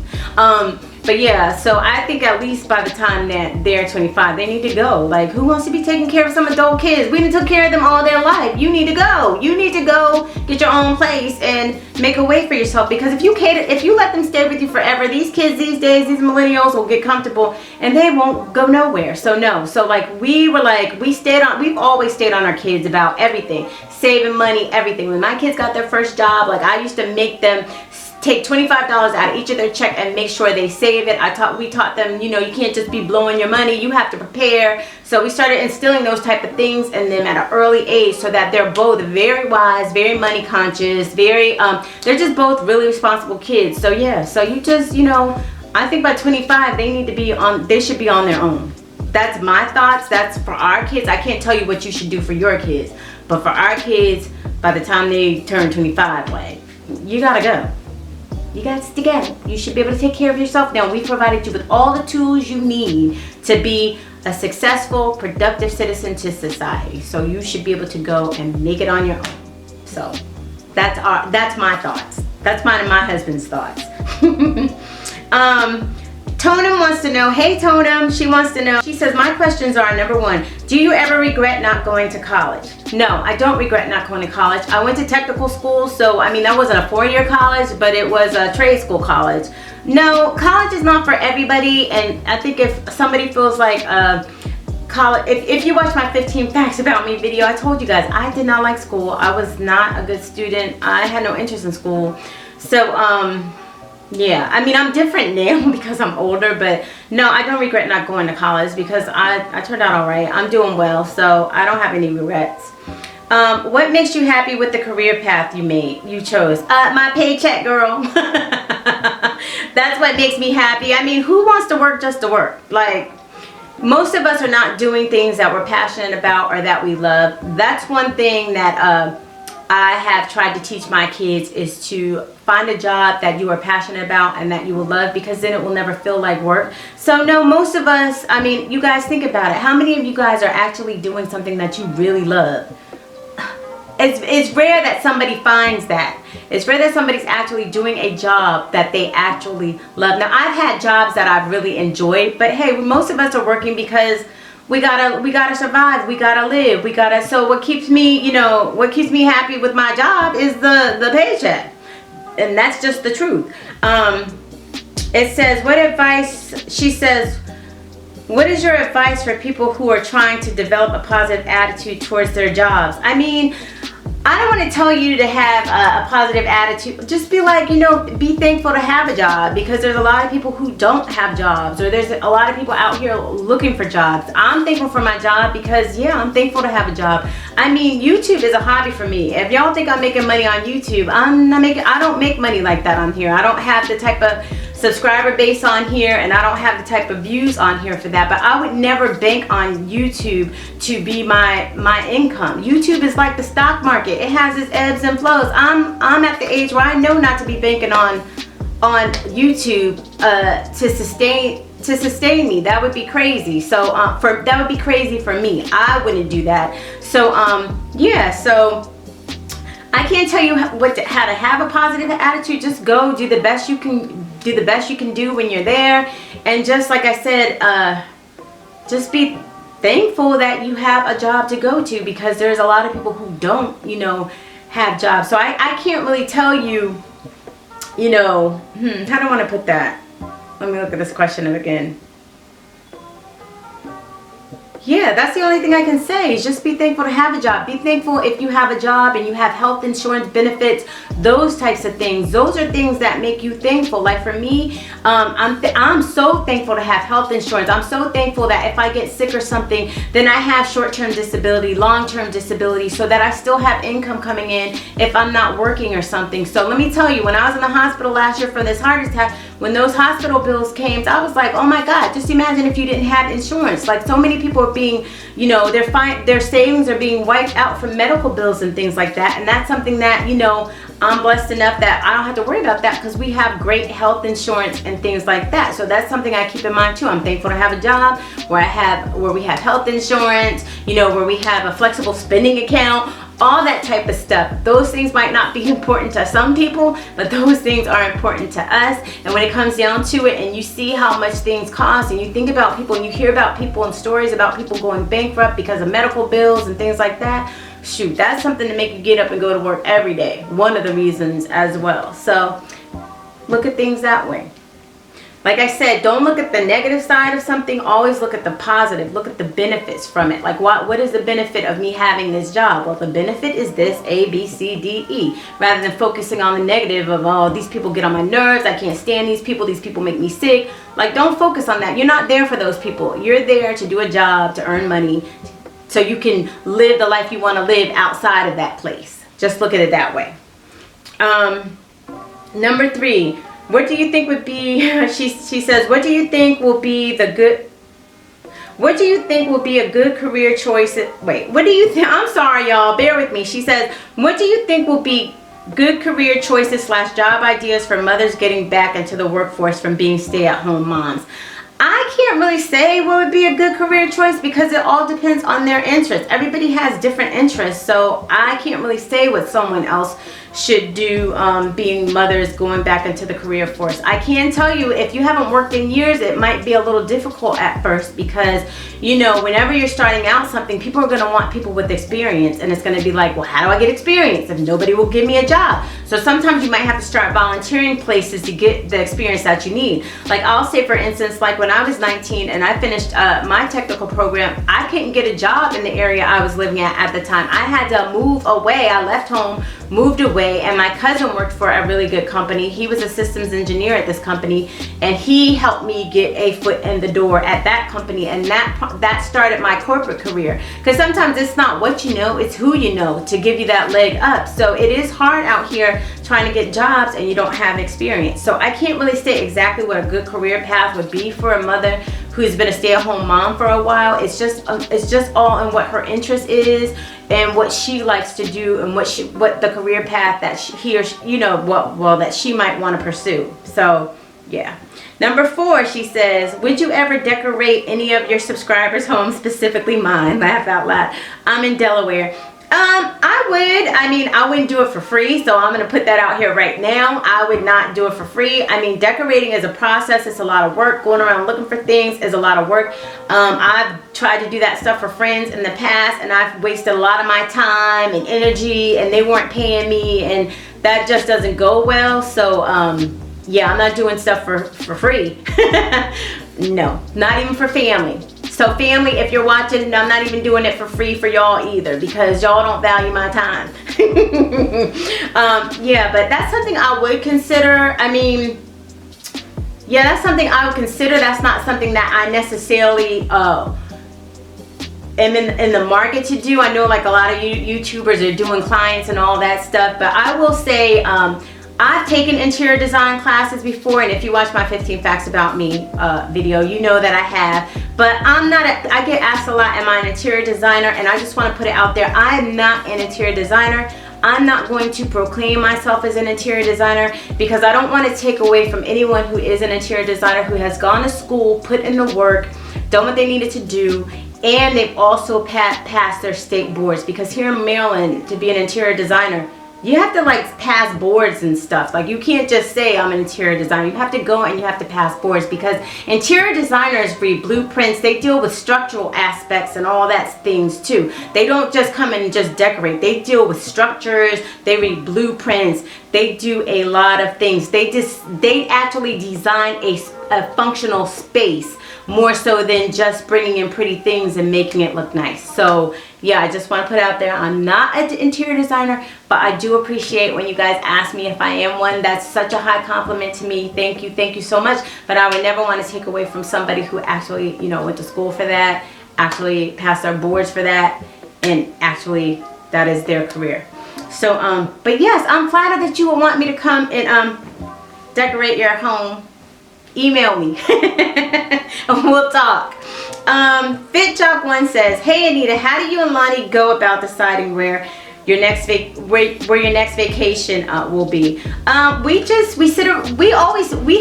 But yeah, so I think at least by the time that they're 25, they need to go. Like, who wants to be taking care of some adult kids? We done took care of them all their life. You need to go. You need to go get your own place and make a way for yourself. Because if you let them stay with you forever, these kids these days, these millennials will get comfortable and they won't go nowhere. So no. So like we've always stayed on our kids about everything. Saving money, everything. When my kids got their first job, like I used to make them take $25 out of each of their check and make sure they save it. We taught them, you know, you can't just be blowing your money, you have to prepare. So we started instilling those type of things in them at an early age, so that they're both very wise, very money conscious, they're just both really responsible kids. So yeah, so you just, you know, I think by 25 they should be on their own. That's my thoughts. That's for our kids. I can't tell you what you should do for your kids, but for our kids, by the time they turn 25, like, you gotta go. You got to get it. You should be able to take care of yourself now. We provided you with all the tools you need to be a successful, productive citizen to society. So you should be able to go and make it on your own. So that's my thoughts. That's mine and my husband's thoughts. Tonum wants to know, hey Tonum, she wants to know, she says, my questions are, number one, do you ever regret not going to college? No, I don't regret not going to college. I went to technical school, so I mean, that wasn't a 4-year college, but it was a trade school college. No, college is not for everybody, and I think if somebody feels like college, if you watch my 15 facts about me video, I told you guys, I did not like school. I was not a good student. I had no interest in school. So, yeah, I mean, I'm different now because I'm older, but no, I don't regret not going to college because I turned out all right. I'm doing well, so I don't have any regrets. What makes you happy with the career path you chose? My paycheck, girl. That's what makes me happy. I mean, who wants to work just to work? Like, most of us are not doing things that we're passionate about or that we love. That's one thing that I have tried to teach my kids, is to find a job that you are passionate about and that you will love, because then it will never feel like work. So no, most of us, I mean, you guys think about it. How many of you guys are actually doing something that you really love? It's rare that somebody finds that. It's rare that somebody's actually doing a job that they actually love. Now, I've had jobs that I've really enjoyed, but hey, most of us are working because we gotta survive, we gotta live, so what keeps me, you know, what keeps me happy with my job is the paycheck. And that's just the truth. It says, what advice, she says, what is your advice for people who are trying to develop a positive attitude towards their jobs? I mean, I don't want to tell you to have a positive attitude. Just be like, you know, be thankful to have a job, because there's a lot of people who don't have jobs, or there's a lot of people out here looking for jobs. I'm thankful for my job because, yeah, I'm thankful to have a job. I mean, YouTube is a hobby for me. If y'all think I'm making money on YouTube, I don't make money like that on here. I don't have the type of subscriber base on here, and I don't have the type of views on here for that. But I would never bank on YouTube to be my income. YouTube is like the stock market. It has its ebbs and flows. I'm at the age where I know not to be banking on YouTube to sustain me. That would be crazy. So that would be crazy for me. I wouldn't do that. So yeah, so I can't tell you how to have a positive attitude. Just go do the best you can do when you're there, and just like I said, just be thankful that you have a job to go to, because there's a lot of people who don't, you know, have jobs. So I can't really tell you, you know, how do I want to put that? Let me look at this question again. Yeah, that's the only thing I can say, is just be thankful to have a job. Be thankful if you have a job and you have health insurance benefits, those types of things. Those are things that make you thankful. Like for me, I'm so thankful to have health insurance. I'm so thankful that if I get sick or something, then I have short-term disability, long-term disability, so that I still have income coming in if I'm not working or something. So let me tell you, when I was in the hospital last year for this heart attack, when those hospital bills came, I was like, oh my God, just imagine if you didn't have insurance. Like, so many people are being, you know, their savings are being wiped out from medical bills and things like that. And that's something that, you know, I'm blessed enough that I don't have to worry about that because we have great health insurance and things like that. So that's something I keep in mind too. I'm thankful to have a job where we have health insurance, you know, where we have a flexible spending account, all that type of stuff. Those things might not be important to some people, but those things are important to us. And when it comes down to it, and you see how much things cost, and you think about people, and you hear about people and stories about people going bankrupt because of medical bills and things like that, shoot, that's something to make you get up and go to work every day. One of the reasons as well. So look at things that way. Like I said, don't look at the negative side of something. Always look at the positive. Look at the benefits from it. Like, what is the benefit of me having this job? Well, the benefit is this, A, B, C, D, E. Rather than focusing on the negative of, oh, these people get on my nerves. I can't stand these people make me sick. Like, don't focus on that. You're not there for those people. You're there to do a job, to earn money, so you can live the life you want to live outside of that place. Just look at it that way. Number 3. What do you think would be, she says, what do you think will be a good career choice? Wait, what do you think? I'm sorry, y'all. Bear with me. She says, what do you think will be good career choices / job ideas for mothers getting back into the workforce from being stay-at-home moms? I can't really say what would be a good career choice because it all depends on their interests. Everybody has different interests, so I can't really say what someone else should do being mothers going back into the career force. I can tell you, if you haven't worked in years, it might be a little difficult at first because, you know, whenever you're starting out something, people are going to want people with experience, and it's going to be like, well, how do I get experience if nobody will give me a job? So sometimes you might have to start volunteering places to get the experience that you need. Like, I'll say, for instance, like when I was 19 and I finished my technical program, I couldn't get a job in the area I was living at the time. I had to move away. I left home, moved away, and my cousin worked for a really good company. He was a systems engineer at this company, and he helped me get a foot in the door at that company, and that started my corporate career. Because sometimes it's not what you know, it's who you know to give you that leg up. So it is hard out here trying to get jobs and you don't have experience. So I can't really say exactly what a good career path would be for a mother who's been a stay-at-home mom for a while. It's just all in what her interest is and what she likes to do, and what the career path that that she might want to pursue. So yeah. Number 4, she says, would you ever decorate any of your subscribers' homes, specifically mine? Laugh out loud. I'm in Delaware. I would. I mean, I wouldn't do it for free, so I'm going to put that out here right now. I would not do it for free. I mean, decorating is a process. It's a lot of work. Going around looking for things is a lot of work. I've tried to do that stuff for friends in the past, and I've wasted a lot of my time and energy, and they weren't paying me, and that just doesn't go well. So, yeah, I'm not doing stuff for free. No, not even for family. So family, if you're watching, I'm not even doing it for free for y'all either, because y'all don't value my time. Yeah, but that's something I would consider. I mean, yeah, that's something I would consider. That's not something that I necessarily am in the market to do. I know like a lot of YouTubers are doing clients and all that stuff, but I will say, I've taken interior design classes before, and if you watch my 15 Facts About Me video, you know that I have. But I get asked a lot, am I an interior designer? And I just want to put it out there, I'm not an interior designer. I'm not going to proclaim myself as an interior designer, because I don't want to take away from anyone who is an interior designer, who has gone to school, put in the work, done what they needed to do, and they've also passed their state boards. Because here in Maryland, to be an interior designer, you have to like pass boards and stuff. Like, you can't just say I'm an interior designer. You have to go and you have to pass boards, because interior designers read blueprints. They deal with structural aspects and all that things too. They don't just come in and just decorate. They deal with structures. They read blueprints. They do a lot of things. They actually design a functional space, more so than just bringing in pretty things and making it look nice. So yeah, I just want to put out there, I'm not an interior designer, but I do appreciate when you guys ask me if I am one. That's such a high compliment to me. Thank you so much. But I would never want to take away from somebody who actually, went to school for that, actually passed their boards for that, and actually that is their career. So, but yes, I'm flattered that you would want me to come and decorate your home. email me and we'll talk. FitJock1 says, hey Anita, how do you and Lonnie go about deciding where your next vacation will be? We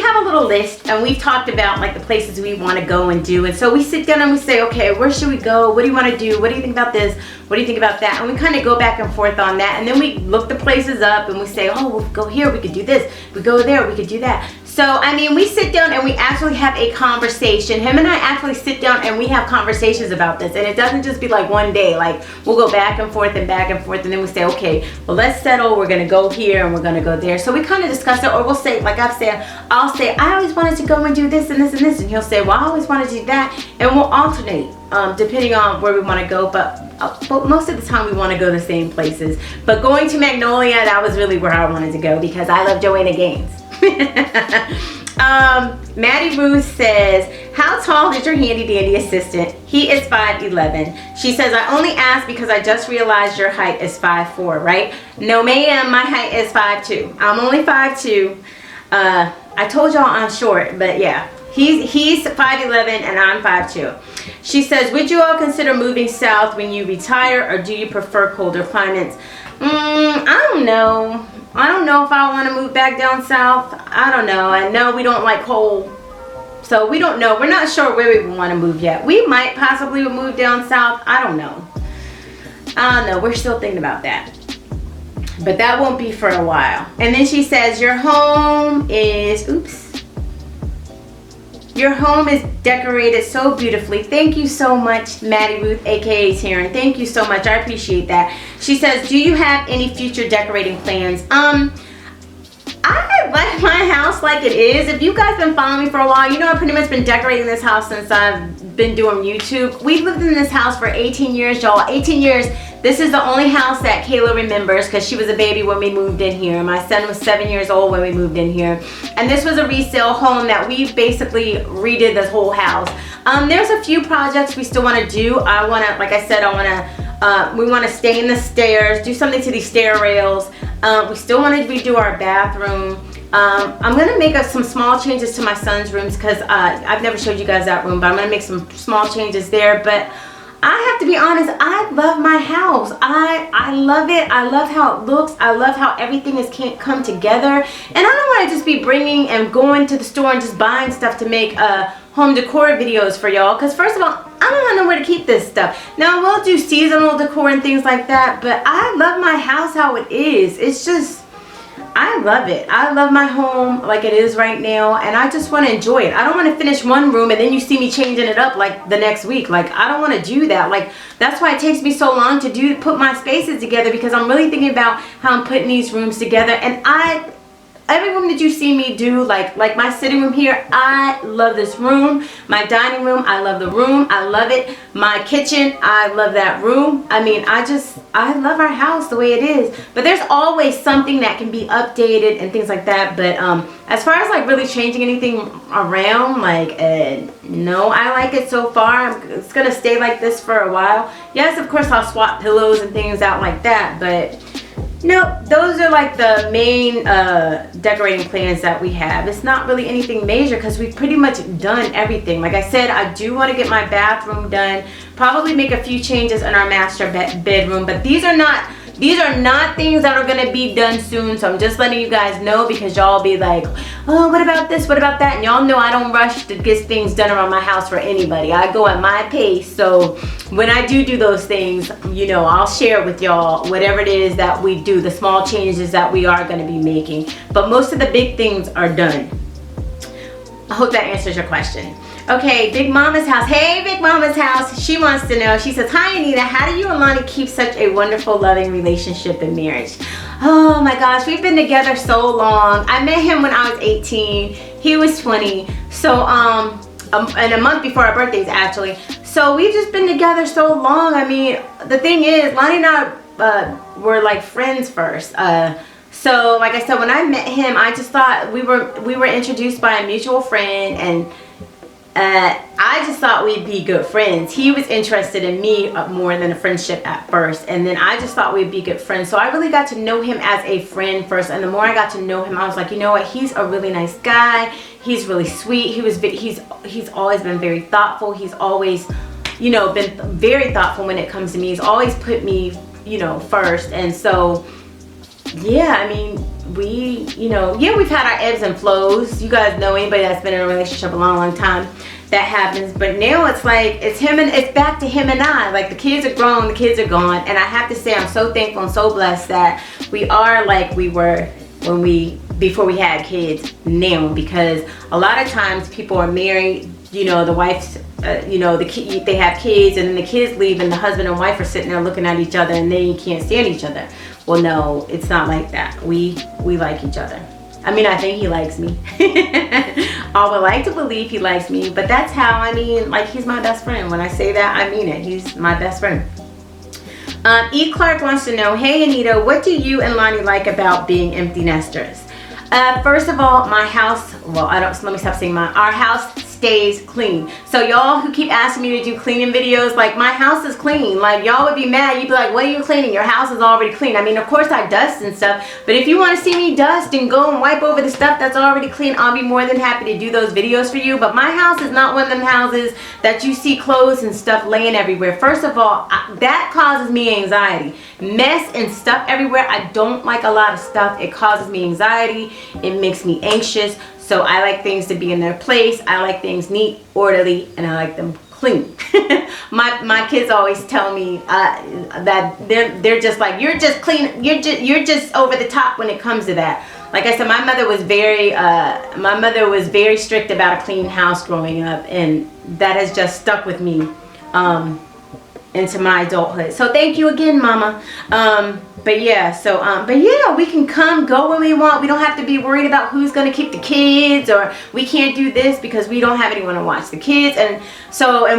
have a little list, and we've talked about like the places we want to go and do, and so we sit down and we say, okay, where should we go? What do you want to do? What do you think about this? What do you think about that? And we kind of go back and forth on that, and then we look the places up and we say, oh, we'll go here, we could do this, we go there, we could do that. So, I mean, we sit down and we actually have a conversation. Him and I actually sit down and we have conversations about this. And it doesn't just be like one day. Like, we'll go back and forth and back and forth. And then we say, okay, well, let's settle. We're going to go here and we're going to go there. So we kind of discuss it. Or we'll say, like I've said, I'll say, I always wanted to go and do this and this and this. And he'll say, well, I always wanted to do that. And we'll alternate depending on where we want to go. But most of the time we want to go the same places. But going to Magnolia, that was really where I wanted to go because I love Joanna Gaines. Maddie Ruth says, how tall is your handy dandy assistant? He is 5'11". She says, I only asked because I just realized your height is 5'4", right? No ma'am, my height is 5'2". I'm only 5'2". I told y'all I'm short, but yeah. He's 5'11" and I'm 5'2". She says, would you all consider moving south when you retire, or do you prefer colder climates? I don't know. I don't know if I want to move back down south. I don't know. I know we don't like cold. So we don't know. We're not sure where we want to move yet. We might possibly move down south. I don't know. I don't know. We're still thinking about that. But that won't be for a while. And then she says, your home is, your home is decorated so beautifully. Thank you so much, Maddie Ruth, aka Taryn. Thank you so much. I appreciate that. She says, do you have any future decorating plans? I like my house like it is. If you guys been following me for a while, you know I've pretty much been decorating this house since I've been doing YouTube. We've lived in this house for 18 years, y'all. 18 years. This is the only house that Kayla remembers because she was a baby when we moved in here. My son was 7 years old when we moved in here. And this was a resale home that we basically redid this whole house. There's a few projects we still want to do. I want to, like I said, we want to stay in the stairs, do something to these stair rails. We still want to redo our bathroom. I'm going to make some small changes to my son's rooms because I've never showed you guys that room, but I'm going to make some small changes there. But I have to be honest, I love my house. I love it. I love how it looks. I love how everything can't come together. And I don't want to just be bringing and going to the store and just buying stuff to make home decor videos for y'all. Because first of all, I don't know where to keep this stuff. Now, we'll do seasonal decor and things like that, but I love my house how it is. It's just, I love it. I love my home like it is right now, and I just want to enjoy it. I don't want to finish one room and then you see me changing it up like the next week. Like, I don't want to do that. Like, that's why it takes me so long to put my spaces together, because I'm really thinking about how I'm putting these rooms together. And every room that you see me do, like my sitting room here, I love this room. My dining room, I love the room. I love it. My kitchen, I love that room. I mean, I love our house the way it is. But there's always something that can be updated and things like that. But as far as like really changing anything around, like, no, I like it so far. It's going to stay like this for a while. Yes, of course, I'll swap pillows and things out like that, but nope, those are like the main decorating plans that we have. It's not really anything major because we've pretty much done everything. Like I said, I do want to get my bathroom done, probably make a few changes in our master bedroom, but these are not things that are going to be done soon. So I'm just letting you guys know, because y'all be like, oh, what about this, what about that? And y'all know I don't rush to get things done around my house for anybody. I go at my pace. So when I do those things, you know, I'll share with y'all whatever it is that we do, the small changes that we are going to be making. But most of the big things are done. I hope that answers your question. Okay, Big Mama's house. Hey, Big Mama's house. She wants to know. She says, hi, Anita. How do you and Lonnie keep such a wonderful, loving relationship and marriage? Oh, my gosh. We've been together so long. I met him when I was 18. He was 20. So, and a month before our birthdays, actually. So, we've just been together so long. I mean, the thing is, Lonnie and I were like friends first. So, like I said, when I met him, I just thought we were introduced by a mutual friend, and I just thought we'd be good friends. He was interested in me more than a friendship at first, and then I just thought we'd be good friends. So I really got to know him as a friend first, and the more I got to know him, I was like, you know what, he's a really nice guy. He's really sweet. He's always been very thoughtful. He's always, you know, been very thoughtful when it comes to me. He's always put me, you know, first. And so yeah, I mean, we, you know, yeah, we've had our ebbs and flows. You guys know, anybody that's been in a relationship a long time, that happens. But now it's like, it's back to him and I. Like, the kids are grown, the kids are gone, and I have to say I'm so thankful and so blessed that we are like we were before we had kids now, because a lot of times people are married, you know, the wife's you know, they have kids, and then the kids leave, and the husband and wife are sitting there looking at each other, and they can't stand each other. Well, no, it's not like that. We like each other. I mean, I think he likes me. I would like to believe he likes me, but that's how, I mean, like, he's my best friend. When I say that, I mean it. He's my best friend. E. Clark wants to know, hey Anita, what do you and Lonnie like about being empty nesters? First of all, my house, well, let me stop saying our house stays clean. So y'all who keep asking me to do cleaning videos, like, my house is clean. Like, y'all would be mad. You'd be like, what are you cleaning? Your house is already clean. I mean, of course I dust and stuff, but if you want to see me dust and go and wipe over the stuff that's already clean, I'll be more than happy to do those videos for you. But my house is not one of them houses that you see clothes and stuff laying everywhere. First of all, that causes me anxiety. Mess and stuff everywhere. I don't like a lot of stuff. It causes me anxiety. It makes me anxious. So I like things to be in their place. I like things neat, orderly, and I like them clean. my kids always tell me that they're just like, you're just clean, you're just over the top when it comes to that. Like I said, my mother was very strict about a clean house growing up, and that has just stuck with me into my adulthood. So thank you again, Mama. But yeah, we can come, go when we want. We don't have to be worried about who's going to keep the kids, or we can't do this because we don't have anyone to watch the kids. And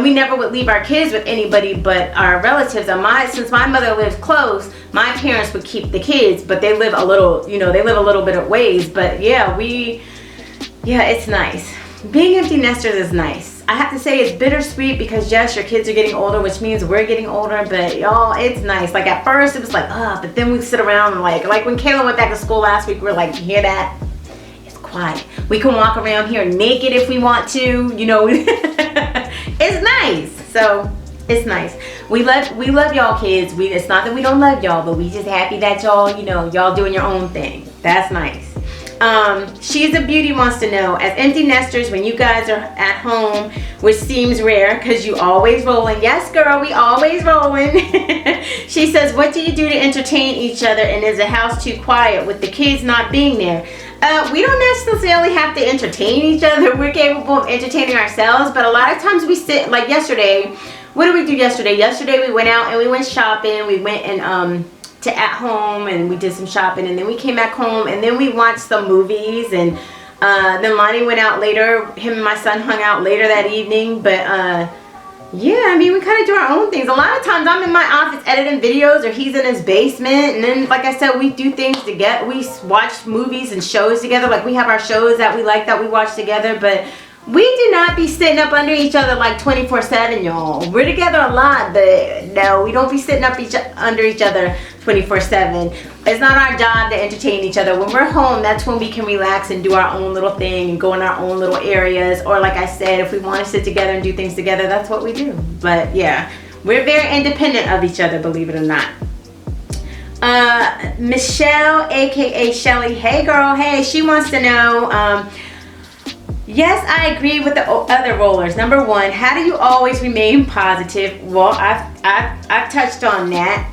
we never would leave our kids with anybody but our relatives. And since my mother lives close, my parents would keep the kids, but they live a little, you know, they live a little bit of ways. But yeah, it's nice. Being empty nesters is nice. I have to say it's bittersweet because yes, your kids are getting older, which means we're getting older, but y'all, it's nice. Like, at first it was like, but then we sit around and like when Kayla went back to school last week, we were like, you hear that? It's quiet. We can walk around here naked if we want to, you know. It's nice. So it's nice. We love y'all kids. It's not that we don't love y'all, but we just happy that y'all, you know, y'all doing your own thing. That's nice. She's a Beauty wants to know, as empty nesters, when you guys are at home, which seems rare because you always rolling. Yes, girl, we always rolling. She says, what do you do to entertain each other, and is the house too quiet with the kids not being there? We don't necessarily have to entertain each other. We're capable of entertaining ourselves, but a lot of times we sit, like yesterday. What did we do yesterday? Yesterday we went out and we went shopping. We went and to at home, and we did some shopping, and then we came back home, and then we watched some movies, and then Lonnie went out later. Him and my son hung out later that evening. But yeah, I mean, we kind of do our own things. A lot of times I'm in my office editing videos, or he's in his basement, and then, like I said, we do things together. We watch movies and shows together. Like, we have our shows that we like that we watch together, but we do not be sitting up under each other like 24/7, y'all. We're together a lot, but no, we don't be sitting up under each other 24/7. It's not our job to entertain each other. When we're home, that's when we can relax and do our own little thing and go in our own little areas. Or like I said, if we want to sit together and do things together, that's what we do. But yeah, we're very independent of each other, believe it or not. Michelle, aka Shelly, hey girl, hey, she wants to know, yes, I agree with the other rollers. Number one, how do you always remain positive? Well, I've touched on that.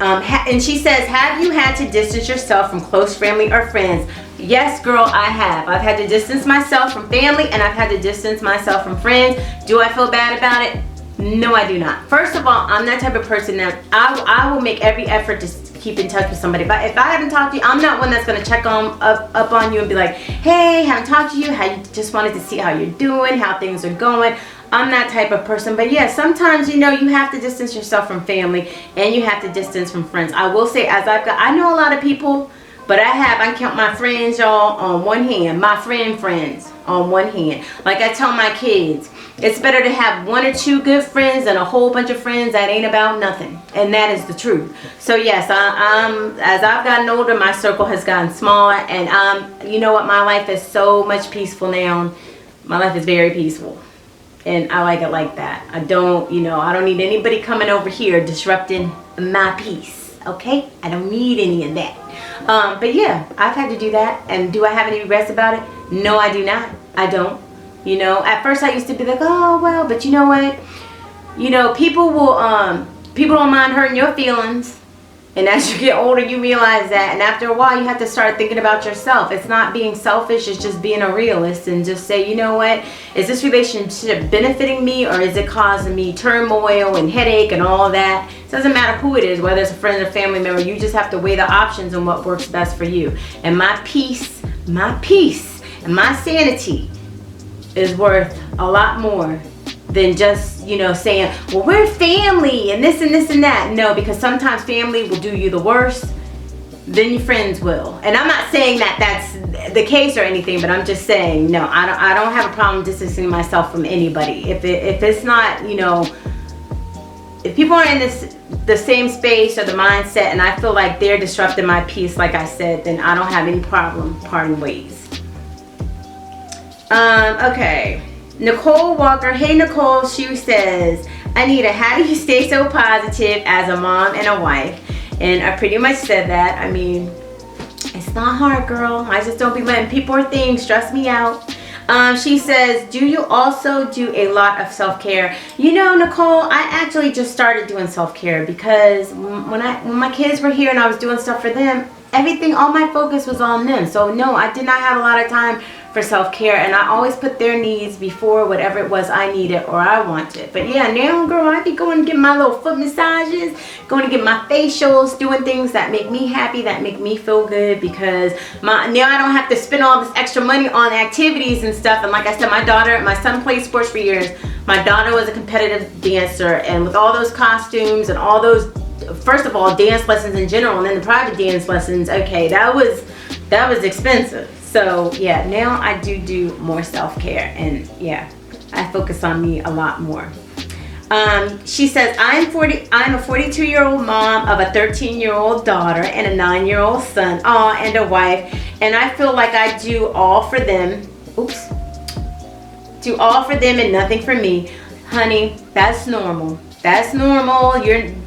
And she says, have you had to distance yourself from close family or friends? Yes, girl, I have. I've had to distance myself from family, and I've had to distance myself from friends. Do I feel bad about it? No, I do not. First of all, I'm that type of person that I will make every effort to keep in touch with somebody. But if I haven't talked to you, I'm not one that's going to check up on you and be like, hey, haven't talked to you, just wanted to see how you're doing, how things are going. I'm that type of person. But yeah, sometimes, you know, you have to distance yourself from family, and you have to distance from friends. I will say, I know a lot of people But I count my friends, y'all, on one hand. My friends on one hand. Like I tell my kids, it's better to have 1 or 2 good friends than a whole bunch of friends that ain't about nothing. And that is the truth. So yes, as I've gotten older, my circle has gotten smaller. And you know what? My life is so much peaceful now. My life is very peaceful. And I like it like that. I don't need anybody coming over here disrupting my peace. Okay? I don't need any of that. But yeah, I've had to do that. And do I have any regrets about it? No, I do not. I don't. You know, at first I used to be like, oh, well, but you know what? You know, people don't mind hurting your feelings. And as you get older, you realize that. And after a while, you have to start thinking about yourself. It's not being selfish. It's just being a realist and just say, you know what? Is this relationship benefiting me, or is it causing me turmoil and headache and all that? It doesn't matter who it is, whether it's a friend or family member. You just have to weigh the options and what works best for you. And my peace, and my sanity is worth a lot more than just, you know, saying, well, we're family and this and this and that. No, because sometimes family will do you the worst than your friends will. And I'm not saying that that's the case or anything, but I'm just saying, no, I don't have a problem distancing myself from anybody. If it's not, you know, if people are in the same space or the mindset and I feel like they're disrupting my peace, like I said, then I don't have any problem parting ways. Okay. Nicole Walker. Hey, Nicole. She says, Anita, how do you stay so positive as a mom and a wife? And I pretty much said that. I mean, it's not hard, girl. I just don't be letting people or things stress me out. She says, do you also do a lot of self-care? You know, Nicole, I actually just started doing self-care because when my kids were here and I was doing stuff for them, all my focus was on them. So no, I did not have a lot of time for self-care, and I always put their needs before whatever it was I needed or I wanted. But yeah, now, girl, I be going to get my little foot massages, going to get my facials, doing things that make me happy, that make me feel good, because now I don't have to spend all this extra money on activities and stuff. And like I said, my son played sports for years. My daughter was a competitive dancer, and with all those costumes and all those, first of all, dance lessons in general, and then the private dance lessons, okay, that was expensive. So yeah, now I do more self-care, and yeah, I focus on me a lot more. She says, I'm a 42-year-old mom of a 13-year-old daughter and a 9-year-old son, and a wife, and I feel like I do all for them. Do all for them and nothing for me. Honey, that's normal. That's normal.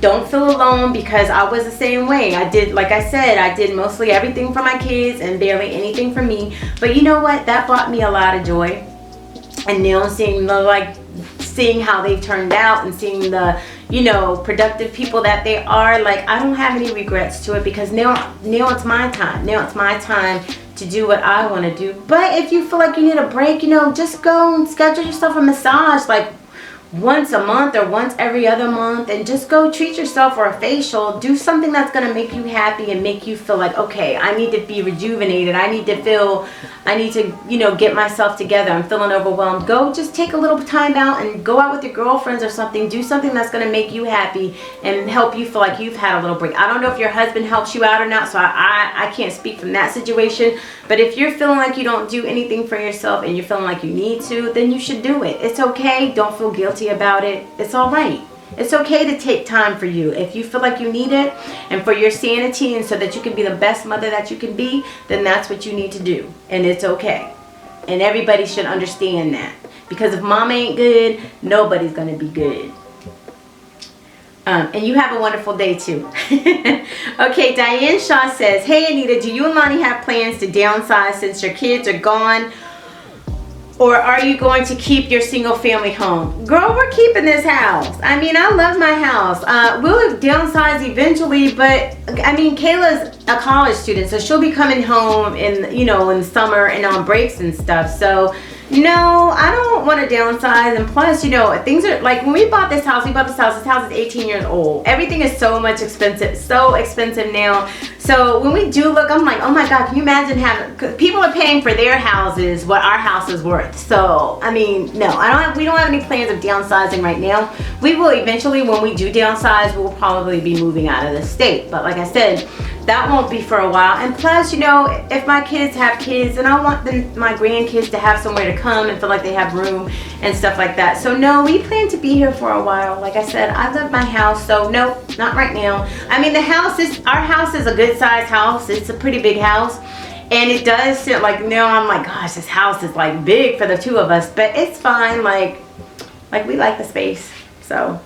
Don't feel alone, because I was the same way. Like I said, I did mostly everything for my kids and barely anything for me. But you know what? That brought me a lot of joy. And now seeing how they've turned out and seeing the, you know, productive people that they are, like, I don't have any regrets to it, because now it's my time. Now it's my time to do what I want to do. But if you feel like you need a break, you know, just go and schedule yourself a massage, like once a month or once every other month, and just go treat yourself, or a facial. Do something that's going to make you happy and make you feel like, okay, I need to be rejuvenated. I need to, you know, get myself together. I'm feeling overwhelmed. Go just take a little time out and go out with your girlfriends or something. Do something that's going to make you happy and help you feel like you've had a little break. I don't know if your husband helps you out or not, so I can't speak from that situation. But if you're feeling like you don't do anything for yourself and you're feeling like you need to, then you should do it. It's okay. Don't feel guilty about it. It's all right. It's okay to take time for you. If you feel like you need it, and for your sanity, and so that you can be the best mother that you can be, then that's what you need to do. And it's okay. And everybody should understand that. Because if mama ain't good, nobody's going to be good. And you have a wonderful day too. Okay, Diane Shaw says, hey Anita, do you and Lonnie have plans to downsize since your kids are gone? Or are you going to keep your single family home? Girl, we're keeping this house. I mean, I love my house. We'll downsize eventually, but I mean, Kayla's a college student, so she'll be coming home in, you know, in summer and on breaks and stuff. So no, I don't want to downsize. And plus, you know, things are like, when we bought this house, this house is 18 years old. Everything is so much expensive, so expensive now. So when we do look, I'm like, oh my God, can you imagine having, cause people are paying for their houses what our house is worth. So, I mean, no, we don't have any plans of downsizing right now. We will eventually, when we do downsize, we'll probably be moving out of the state. But like I said, that won't be for a while. And plus, you know, if my kids have kids, and I want my grandkids to have somewhere to come and feel like they have room and stuff like that. So no, we plan to be here for a while. Like I said, I love my house, so no, not right now. I mean, our house is a good size house. It's a pretty big house. And it does sit like, no, I'm like, gosh, this house is like big for the two of us, but it's fine. Like we like the space, so.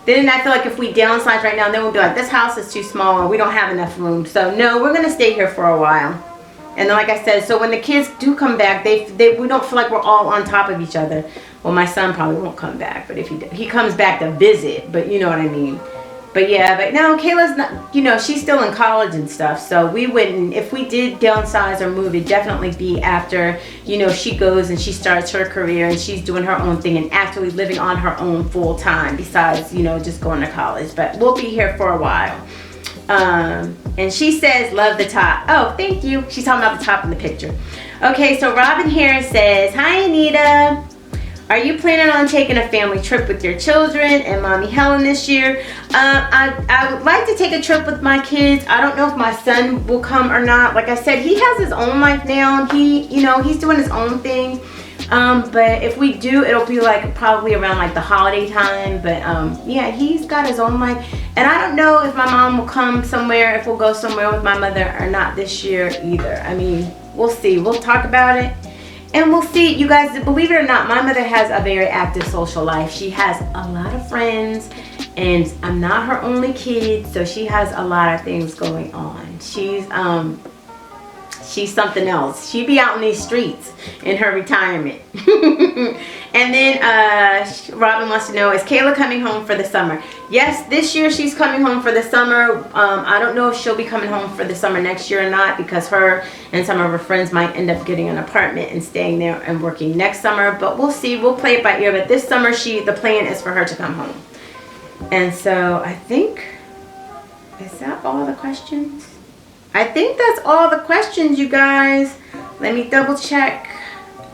Then I feel like if we downsize right now, then we'll be like, this house is too small, we don't have enough room. So no, we're gonna stay here for a while. And then like I said, so when the kids do come back, we don't feel like we're all on top of each other. Well, my son probably won't come back, but if he comes back to visit, but you know what I mean. But yeah, but no, Kayla's not, you know, she's still in college and stuff. So we wouldn't, if we did downsize or move, it'd definitely be after, you know, she goes and she starts her career and she's doing her own thing and actually living on her own full time besides, you know, just going to college. But we'll be here for a while. And she says, love the top. Oh, thank you. She's talking about the top in the picture. Okay, so Robin Harris says, hi, Anita. Are you planning on taking a family trip with your children and Mommy Helen this year? I would like to take a trip with my kids. I don't know if my son will come or not. Like I said, he has his own life now. You know, he's doing his own thing. But if we do, it'll be like probably around like the holiday time. But yeah, he's got his own life. And I don't know if my mom will come somewhere, if we'll go somewhere with my mother or not this year either. I mean, we'll see. We'll talk about it. And we'll see, you guys, believe it or not, my mother has a very active social life. She has a lot of friends, and I'm not her only kid, so she has a lot of things going on. She's something else. She be out in these streets in her retirement. And then Robin wants to know, is Kayla coming home for the summer? Yes, this year she's coming home for the summer. I don't know if she'll be coming home for the summer next year or not, because her and some of her friends might end up getting an apartment and staying there and working next summer. But we'll see. We'll play it by ear. But this summer, the plan is for her to come home. And so I think, is that all the questions? I think that's all the questions, you guys. Let me double check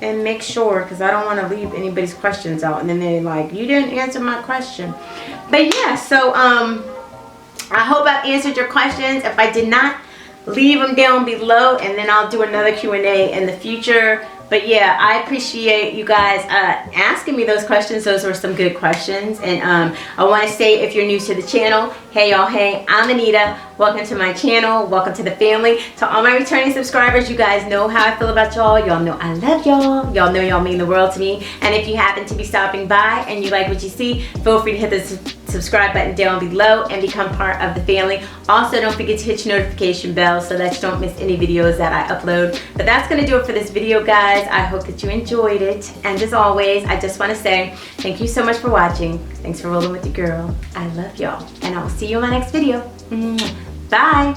and make sure, because I don't want to leave anybody's questions out and then they're like, you didn't answer my question. But yeah, so I hope I've answered your questions. If I did not, leave them down below and then I'll do another Q&A in the future. But yeah, I appreciate you guys asking me those questions. Those were some good questions. And I want to say, if you're new to the channel, hey y'all, hey, I'm Anita. Welcome to my channel. Welcome to the family. To all my returning subscribers, you guys know how I feel about y'all. Y'all know I love y'all. Y'all know y'all mean the world to me. And if you happen to be stopping by and you like what you see, feel free to hit the subscribe button down below and become part of the family. Also, don't forget to hit your notification bell so that you don't miss any videos that I upload. But that's going to do it for this video, guys. I hope that you enjoyed it. And as always, I just want to say thank you so much for watching. Thanks for rolling with the girl. I love y'all. And I will see you in my next video. Bye.